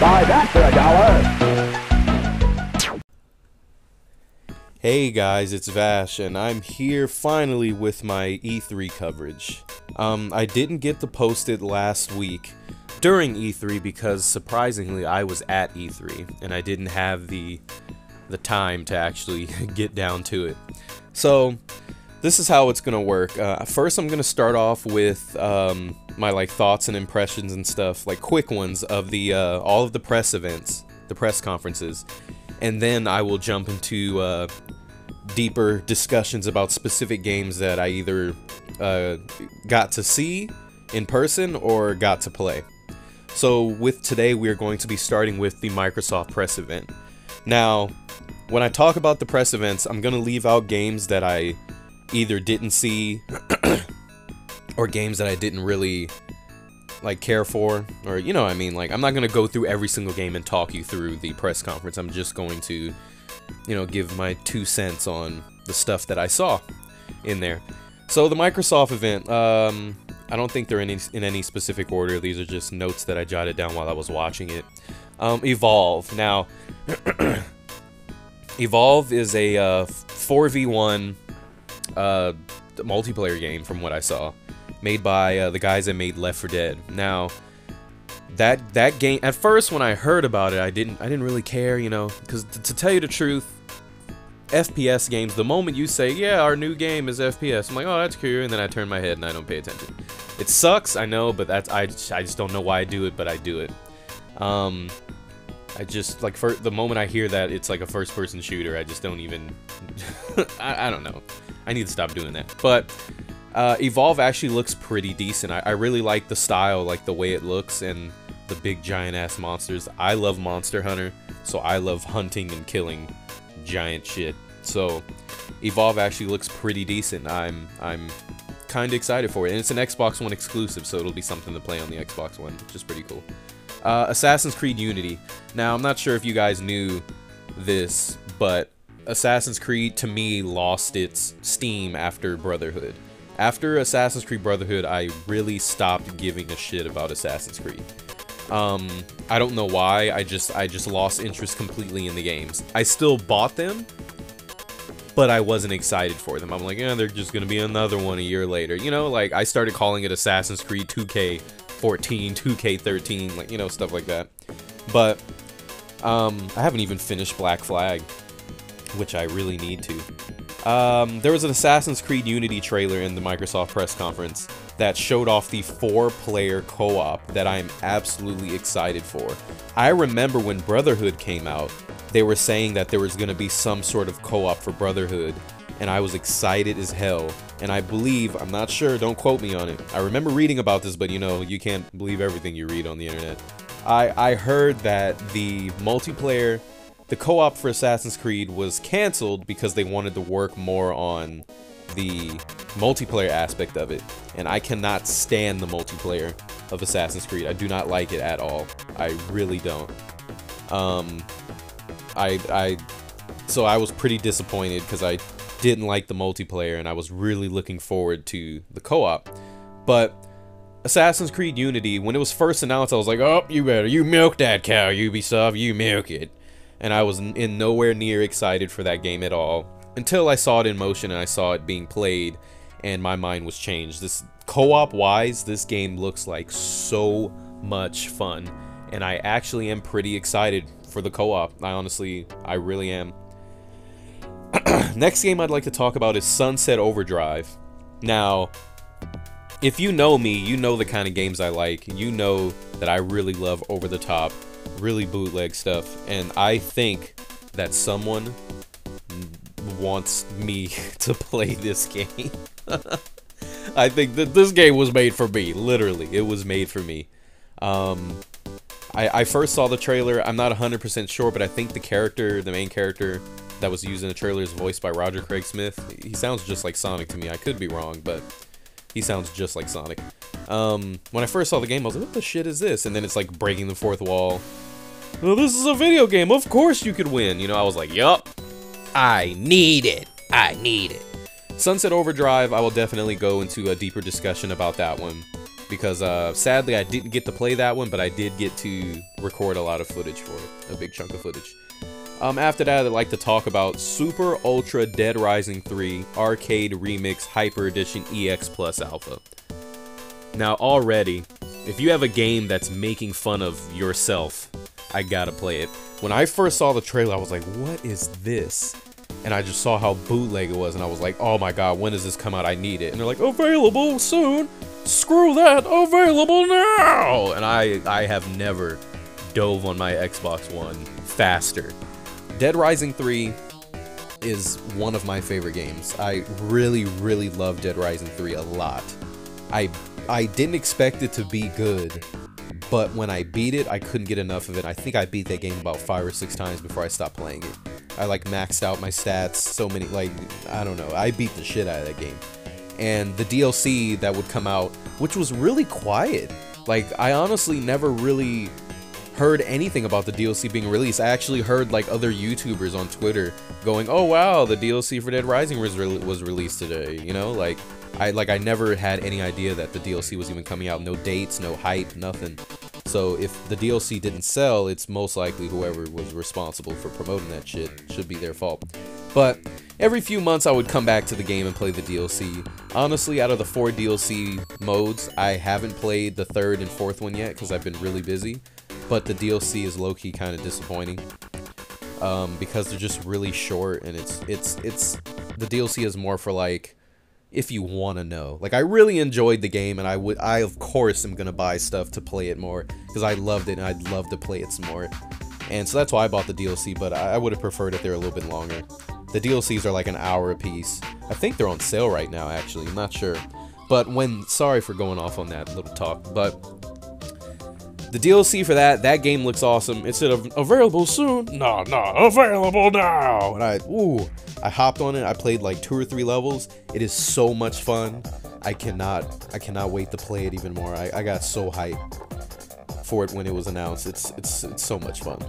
Buy that for $1. Hey guys, it's Vash, and I'm here finally with my E3 coverage. I didn't get to post it last week during E3 because surprisingly I was at E3 and I didn't have the time to actually get down to it. So this is how it's gonna work. First I'm gonna start off with my thoughts and impressions and stuff, like quick ones of the all of the press events, the press conferences, and then I will jump into deeper discussions about specific games that I either got to see in person or got to play. So with today, we are going to be starting with the Microsoft press event. Now, when I talk about the press events, I'm going to leave out games that I either didn't see or games that I didn't really care for, or you know what I mean. I'm not going to go through every single game and talk you through the press conference. I'm just going to give my 2 cents on the stuff that I saw in there. So the Microsoft event, I don't think they're in any specific order. These are just notes that I jotted down while I was watching it. Evolve. Now, Evolve is a 4v1 multiplayer game from what I saw, made by the guys that made Left 4 Dead. Now, that game, at first when I heard about it, I didn't really care, because to tell you the truth, FPS games, the moment you say, yeah, our new game is FPS, I'm like, oh, that's cool, and then I turn my head and I don't pay attention. It sucks, I know, but I just don't know why I do it, but I do it. I just, the moment I hear that it's like a first-person shooter, I just don't even, I don't know. I need to stop doing that. But Evolve actually looks pretty decent. I really like the style, the way it looks, and the big giant-ass monsters. I love Monster Hunter, so I love hunting and killing giant shit. So Evolve actually looks pretty decent. I'm kind of excited for it, and it's an Xbox One exclusive, so it'll be something to play on the Xbox One, which is pretty cool. Assassin's Creed Unity. Now, I'm not sure if you guys knew this, but Assassin's Creed to me lost its steam after Brotherhood. After Assassin's Creed Brotherhood, I really stopped giving a shit about Assassin's Creed. I don't know why. I just lost interest completely in the games. I still bought them, but I wasn't excited for them. I'm like, yeah, they're just gonna be another one a year later. I started calling it Assassin's Creed 2K14, 2K13, stuff like that. But I haven't even finished Black Flag, which I really need to. There was an Assassin's Creed Unity trailer in the Microsoft press conference that showed off the 4-player co-op that I'm absolutely excited for. I remember when Brotherhood came out, they were saying that there was going to be some sort of co-op for Brotherhood, and I was excited as hell. And I believe, I'm not sure, don't quote me on it. I remember reading about this, but you can't believe everything you read on the internet. I heard that the multiplayer, the co-op for Assassin's Creed was canceled because they wanted to work more on the multiplayer aspect of it, and I cannot stand the multiplayer of Assassin's Creed. I do not like it at all. I really don't. So I was pretty disappointed because I didn't like the multiplayer, and I was really looking forward to the co-op. But Assassin's Creed Unity, when it was first announced, I was like, oh, you milk that cow, Ubisoft, you milk it. And I was in nowhere near excited for that game at all, until I saw it in motion and I saw it being played, and my mind was changed. This co-op wise, this game looks like so much fun, and I actually am pretty excited for the co-op. I really am. Next game I'd like to talk about is Sunset Overdrive. Now, if you know me, you know the kind of games I like. You know that I really love over-the-top, really bootleg stuff, and I think that someone wants me to play this game. I think that this game was made for me. Literally, it was made for me. I first saw the trailer. I'm not 100% sure, but I think the main character that was used in the trailer is voiced by Roger Craig Smith. He sounds just like Sonic to me. I could be wrong, but he sounds just like Sonic. When I first saw the game, I was like, what the shit is this? And then it's like breaking the fourth wall. Well, this is a video game. Of course you could win. I was like, yup. I need it. Sunset Overdrive, I will definitely go into a deeper discussion about that one because sadly I didn't get to play that one, but I did get to record a lot of footage for it, a big chunk of footage. After that, I'd like to talk about Super Ultra Dead Rising 3 Arcade Remix Hyper Edition EX Plus Alpha. Now already, if you have a game that's making fun of yourself, I gotta play it. When I first saw the trailer, I was like, what is this? And I just saw how bootleg it was, and I was like, oh my god, when does this come out? I need it. And they're like, available soon. Screw that, available now. And I have never dove on my Xbox One faster. Dead Rising 3 is one of my favorite games. I really, really love Dead Rising 3 a lot. I didn't expect it to be good, but when I beat it, I couldn't get enough of it. I think I beat that game about 5 or 6 times before I stopped playing it. I like maxed out my stats, so many, like, I don't know, I beat the shit out of that game. And the DLC that would come out, which was really quiet. Like, I honestly never really heard anything about the DLC being released. I actually heard like other YouTubers on Twitter going, "Oh wow, the DLC for Dead Rising was released today." You know, like I never had any idea that the DLC was even coming out. No dates, no hype, nothing. So if the DLC didn't sell, it's most likely whoever was responsible for promoting that shit should be their fault. But every few months I would come back to the game and play the DLC. Honestly, out of the 4 DLC modes, I haven't played the 3rd and 4th one yet because I've been really busy. But the DLC is low-key kind of disappointing because they're just really short, and it's the DLC is more for like if you want to know. Like, I really enjoyed the game, and I of course am gonna buy stuff to play it more because I loved it and I'd love to play it some more. And so that's why I bought the DLC, but I would have preferred if they were a little bit longer. The DLCs are like an hour a piece. I think they're on sale right now, actually. I'm not sure. But sorry for going off on that little talk, but the DLC for that game looks awesome. It said available soon. No, available now. And I hopped on it. I played like 2 or 3 levels. It is so much fun. I cannot wait to play it even more. I got so hyped for it when it was announced. It's so much fun.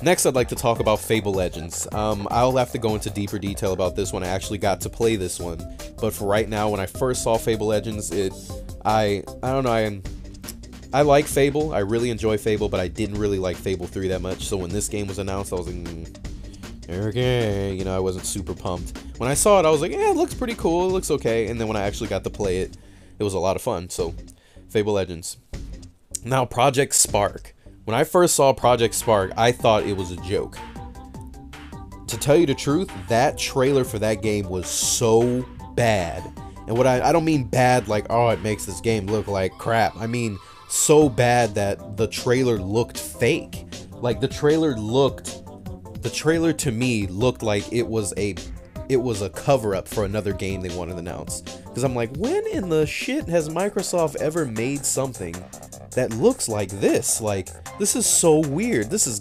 Next, I'd like to talk about Fable Legends. I'll have to go into deeper detail about this when I actually got to play this one. But for right now, when I first saw Fable Legends, I don't know, I like Fable. I really enjoy Fable, but I didn't really like Fable 3 that much. So when this game was announced, I was like, okay, you know, I wasn't super pumped. When I saw it, I was like, yeah, it looks pretty cool. It looks okay. And then when I actually got to play it, it was a lot of fun. So, Fable Legends. Now, Project Spark. When I first saw Project Spark, I thought it was a joke. To tell you the truth, that trailer for that game was so bad. And what I don't mean bad like, oh, it makes this game look like crap. I mean so bad that the trailer looked fake. Like the trailer to me looked like it was a cover-up for another game they wanted to announce. Because I'm like, when in the shit has Microsoft ever made something that looks like this? Like, this is so weird. There's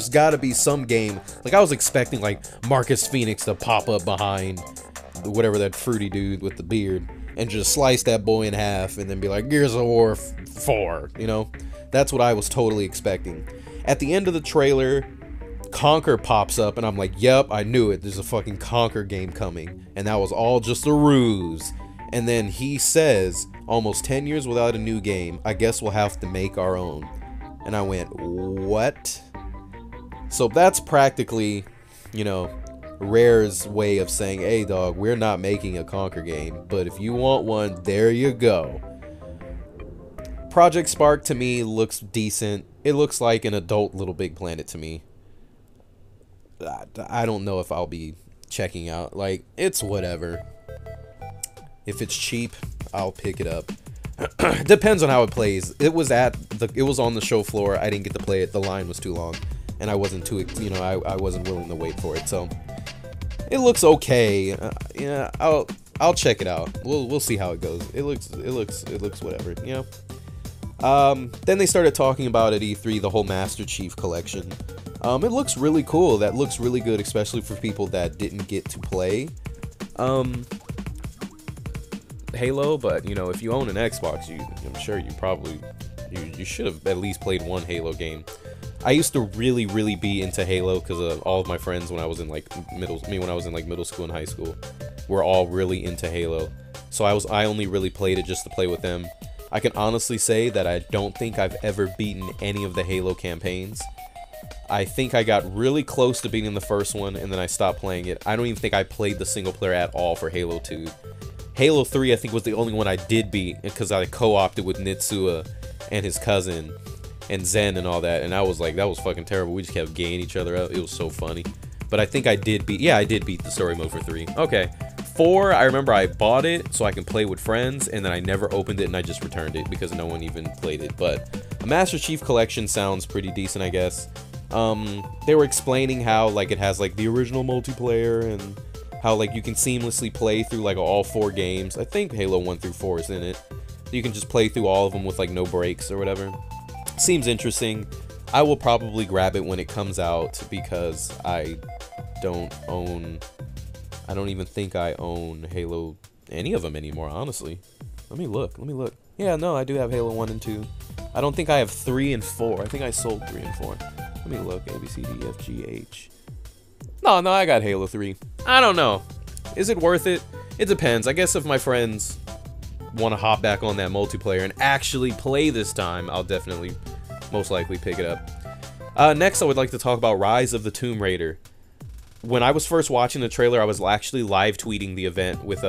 gotta be some game. Like, I was expecting like Marcus Phoenix to pop up behind whatever that fruity dude with the beard and just slice that boy in half and then be like, Gears of War 4, you know? That's what I was totally expecting. At the end of the trailer, Conquer pops up and I'm like, yep, I knew it. There's a fucking Conquer game coming. And that was all just a ruse. And then he says, almost 10 years without a new game, I guess we'll have to make our own. And I went, what? So that's practically, you know, Rare's way of saying, hey dog, we're not making a Conquer game, but if you want one, there you go. Project Spark to me looks decent. It looks like an adult Little Big Planet to me. I don't know if I'll be checking out. Like, it's whatever. If it's cheap, I'll pick it up. Depends on how it plays. It was on the show floor. I didn't get to play it. The line was too long, and I wasn't too, you know, I wasn't willing to wait for it. So it looks okay. Yeah, I'll check it out. We'll see how it goes. It looks whatever, you know. Then they started talking about at E3 the whole Master Chief collection. It looks really cool. That looks really good, especially for people that didn't get to play Halo. But you know, if you own an Xbox, I'm sure you should have at least played one Halo game. I used to really be into Halo because all of my friends when I was in like middle school and high school were all really into Halo. So I only really played it just to play with them. I can honestly say that I don't think I've ever beaten any of the Halo campaigns. I think I got really close to beating the first one, and then I stopped playing it. I don't even think I played the single player at all for Halo 2. Halo 3, I think, was the only one I did beat, because I co-opted with Nitsua and his cousin, and Zen and all that, and I was like, that was fucking terrible. We just kept gaying each other up. It was so funny. But I think I did beat, yeah, I did beat the story mode for 3. Okay. 4, I remember I bought it so I can play with friends, and then I never opened it, and I just returned it because no one even played it. But a Master Chief Collection sounds pretty decent, I guess. They were explaining how, like, it has, like, the original multiplayer, and how, like, you can seamlessly play through, like, all 4 games. I think Halo 1 through 4 is in it. You can just play through all of them with, like, no breaks or whatever. Seems interesting. I will probably grab it when it comes out because I don't even think I own Halo, any of them anymore, honestly. Let me look. Yeah, no, I do have Halo 1 and 2. I don't think I have 3 and 4. I think I sold 3 and 4. Let me look. A, B, C, D, F, G, H. No, I got Halo 3. I don't know. Is it worth it? It depends. I guess if my friends want to hop back on that multiplayer and actually play this time, I'll definitely, most likely, pick it up. Next, I would like to talk about Rise of the Tomb Raider. When I was first watching the trailer, I was actually live tweeting the event with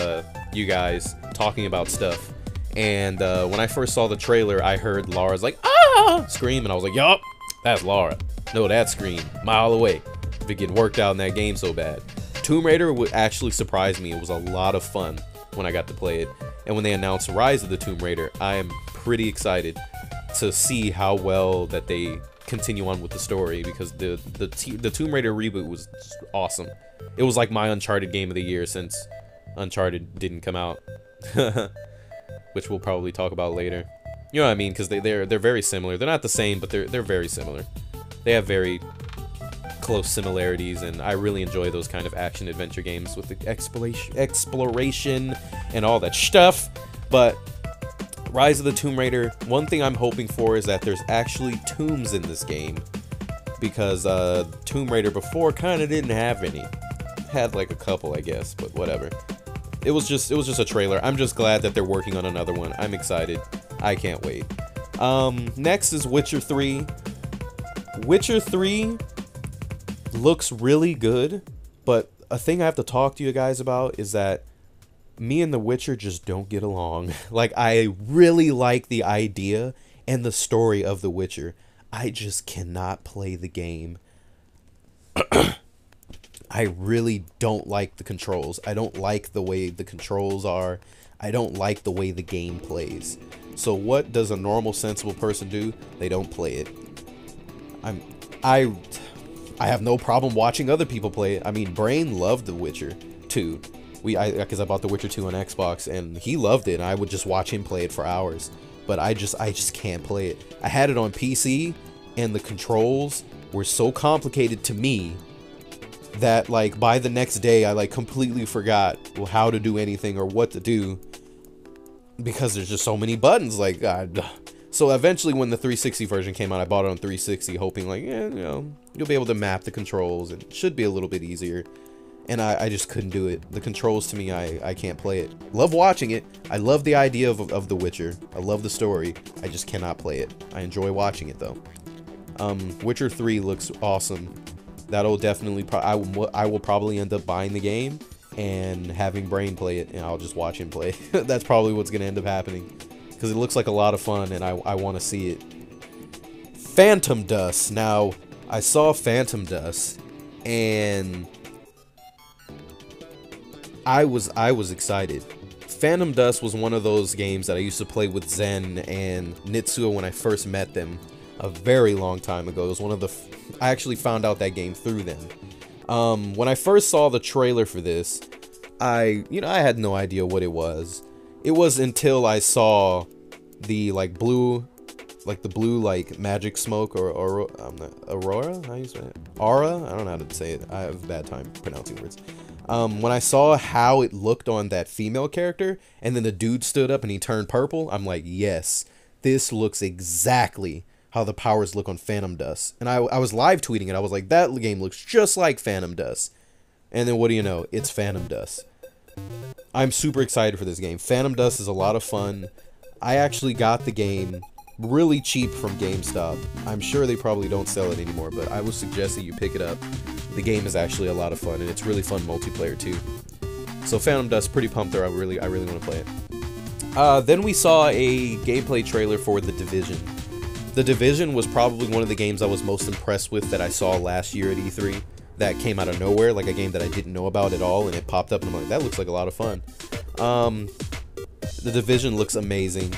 you guys talking about stuff. And when I first saw the trailer, I heard Laura's like, ah! Scream, and I was like, yup, that's Laura. No, that scream, mile away. Been getting worked out in that game so bad. Tomb Raider would actually surprise me. It was a lot of fun when I got to play it. And when they announced Rise of the Tomb Raider, I am pretty excited to see how well that they continue on with the story, because the Tomb Raider reboot was awesome. It was like my Uncharted game of the year since Uncharted didn't come out, which we'll probably talk about later. You know what I mean? Because they're very similar. They're not the same, but they're very similar. They have very close similarities, and I really enjoy those kind of action adventure games with the exploration and all that stuff. But Rise of the Tomb Raider, one thing I'm hoping for is that there's actually tombs in this game, because Tomb Raider before kind of didn't have any. Had like a couple, I guess, but whatever. It was just a trailer. I'm just glad that they're working on another one. I'm excited. I can't wait. Next is Witcher 3. Witcher 3 looks really good, but a thing I have to talk to you guys about is that me and The Witcher just don't get along. Like, I really like the idea and the story of The Witcher. I just cannot play the game. I really don't like the controls. I don't like the way the controls are. I don't like the way the game plays. So what does a normal, sensible person do? They don't play it. I have no problem watching other people play it. I mean, Brain loved The Witcher 2. Because I bought The Witcher 2 on Xbox, and he loved it, and I would just watch him play it for hours. But I just can't play it. I had it on PC, and the controls were so complicated to me that, like, by the next day, I, like, completely forgot how to do anything or what to do, because there's just so many buttons. Like, so eventually, when the 360 version came out, I bought it on 360, hoping, like, yeah, you know, you'll be able to map the controls, and it should be a little bit easier. And I just couldn't do it. The controls, to me, I can't play it. Love watching it. I love the idea of The Witcher. I love the story. I just cannot play it. I enjoy watching it, though. Witcher 3 looks awesome. That'll definitely... I will probably end up buying the game and having Brain play it, and I'll just watch him play. That's probably what's going to end up happening, because it looks like a lot of fun, and I want to see it. Phantom Dust. Now, I saw Phantom Dust, and I was excited. Phantom Dust was one of those games that I used to play with Zen and Nitsua when I first met them a very long time ago. It was one of the... I actually found out that game through them. When I first saw the trailer for this, I had no idea what it was. It was until I saw the, like, blue, like, magic smoke, or Aurora? How you say it? Aura? I don't know how to say it. I have a bad time pronouncing words. When I saw how it looked on that female character, and then the dude stood up and he turned purple, I'm like, yes, this looks exactly how the powers look on Phantom Dust. And I was live tweeting it. I was like, that game looks just like Phantom Dust. And then what do you know? It's Phantom Dust. I'm super excited for this game. Phantom Dust is a lot of fun. I actually got the game really cheap from GameStop. I'm sure they probably don't sell it anymore, but I would suggest that you pick it up. The game is actually a lot of fun, and it's really fun multiplayer too. So Phantom Dust, pretty pumped there. I really want to play it. Then we saw a gameplay trailer for The Division. The Division was probably one of the games I was most impressed with that I saw last year at E3. That came out of nowhere, like a game that I didn't know about at all, and it popped up, and I'm like, that looks like a lot of fun. The Division looks amazing.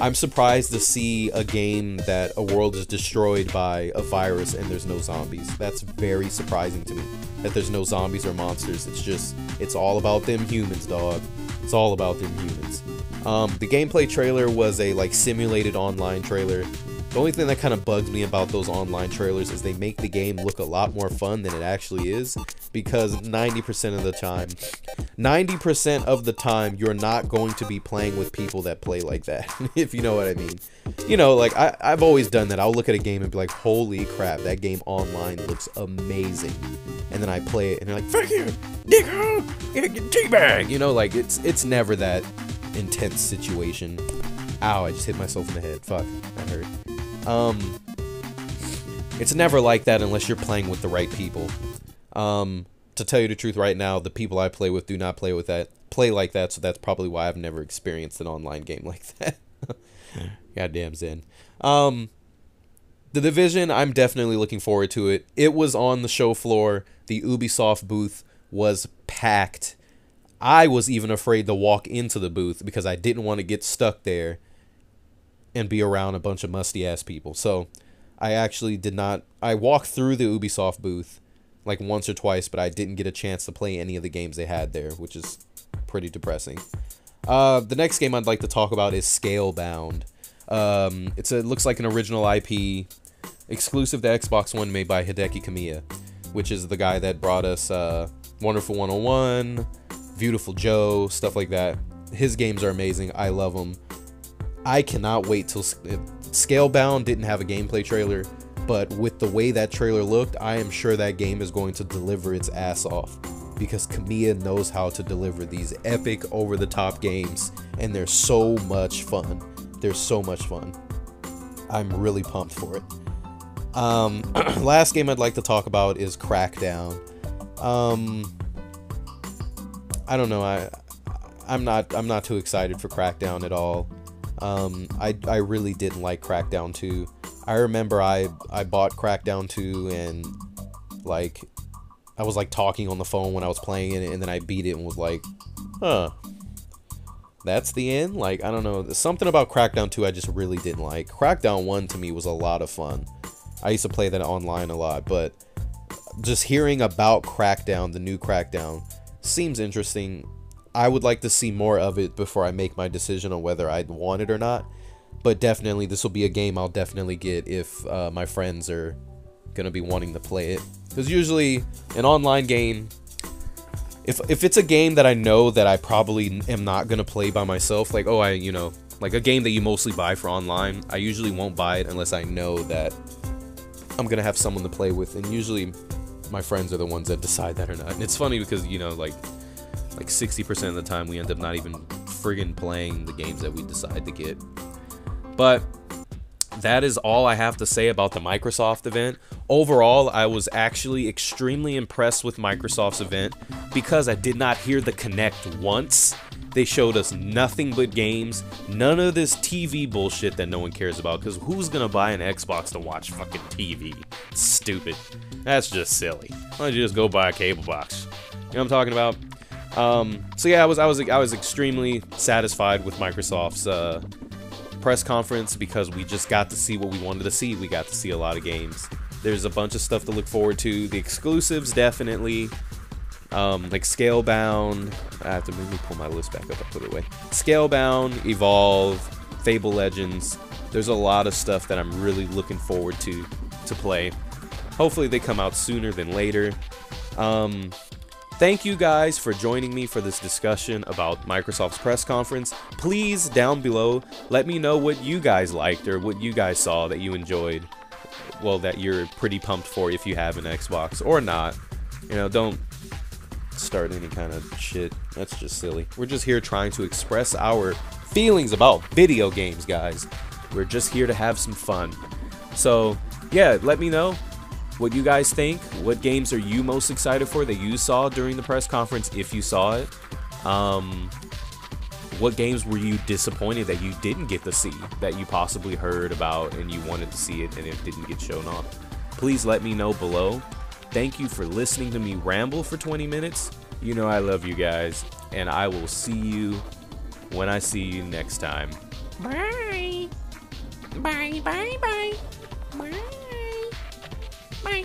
I'm surprised to see a game that a world is destroyed by a virus and there's no zombies. That's very surprising to me, that there's no zombies or monsters. It's all about them humans, dog. It's all about them humans. The gameplay trailer was a, like, simulated online trailer. The only thing that kind of bugs me about those online trailers is they make the game look a lot more fun than it actually is, because 90% of the time you're not going to be playing with people that play like that, if you know what I mean. You know, like, I've always done that. I'll look at a game and be like, holy crap, that game online looks amazing. And then I play it and they're like, fuck you, nigga, get teabag. You know, like, it's never that intense situation. Ow, I just hit myself in the head. Fuck, that hurt. It's never like that unless you're playing with the right people. To tell you the truth, right now, the people I play with do not play like that, so that's probably why I've never experienced an online game like that. Goddamn Zen. The Division, I'm definitely looking forward to it. It was on the show floor. The Ubisoft booth was packed. I was even afraid to walk into the booth because I didn't want to get stuck there and be around a bunch of musty-ass people. So I actually did not... I walked through the Ubisoft booth like once or twice, but I didn't get a chance to play any of the games they had there, which is pretty depressing. The next game I'd like to talk about is Scalebound. It looks like an original IP, exclusive to Xbox One, made by Hideki Kamiya, which is the guy that brought us Wonderful 101, Beautiful Joe, stuff like that. His games are amazing. I love them. I cannot wait till... Scalebound didn't have a gameplay trailer, but with the way that trailer looked, I am sure that game is going to deliver its ass off, because Kamiya knows how to deliver these epic, over-the-top games, and they're so much fun. They're so much fun. I'm really pumped for it. Last game I'd like to talk about is Crackdown. I don't know. I'm not too excited for Crackdown at all. I really didn't like Crackdown 2. I remember I bought Crackdown 2 and, like, I was, like, talking on the phone when I was playing it, and then I beat it and was like, huh, that's the end? Like, I don't know. There's something about Crackdown 2 I just really didn't like. Crackdown 1 to me was a lot of fun. I used to play that online a lot, but just hearing about Crackdown, the new Crackdown, seems interesting. I would like to see more of it before I make my decision on whether I'd want it or not. But definitely, this will be a game I'll definitely get if my friends are going to be wanting to play it. Because usually, an online game, if it's a game that I know that I probably am not going to play by myself, like, oh, like a game that you mostly buy for online, I usually won't buy it unless I know that I'm going to have someone to play with. And usually, my friends are the ones that decide that or not. And it's funny because, like 60% of the time we end up not even friggin' playing the games that we decide to get. But that is all I have to say about the Microsoft event. Overall, I was actually extremely impressed with Microsoft's event because I did not hear the Kinect once. They showed us nothing but games, none of this TV bullshit that no one cares about, because who's gonna buy an Xbox to watch fucking TV? It's stupid. That's just silly. Why don't you just go buy a cable box? You know what I'm talking about? So yeah, I was extremely satisfied with Microsoft's press conference because we just got to see what we wanted to see. We got to see a lot of games. There's a bunch of stuff to look forward to. The exclusives, definitely. Like Scalebound. I have to maybe pull my list back up. I put it away. Scalebound, Evolve, Fable Legends. There's a lot of stuff that I'm really looking forward to play. Hopefully they come out sooner than later. Thank you guys for joining me for this discussion about Microsoft's press conference. Please, down below, let me know what you guys liked or what you guys saw that you enjoyed. Well, that you're pretty pumped for if you have an Xbox or not. You know, don't start any kind of shit. That's just silly. We're just here trying to express our feelings about video games, guys. We're just here to have some fun. So, yeah, let me know what you guys think. What games are you most excited for that you saw during the press conference, if you saw it? What games were you disappointed that you didn't get to see, that you possibly heard about and you wanted to see it and it didn't get shown off? Please let me know below. Thank you for listening to me ramble for 20 minutes. You know I love you guys, and I will see you when I see you next time. Bye. Bye, bye, bye. Bye. Bye.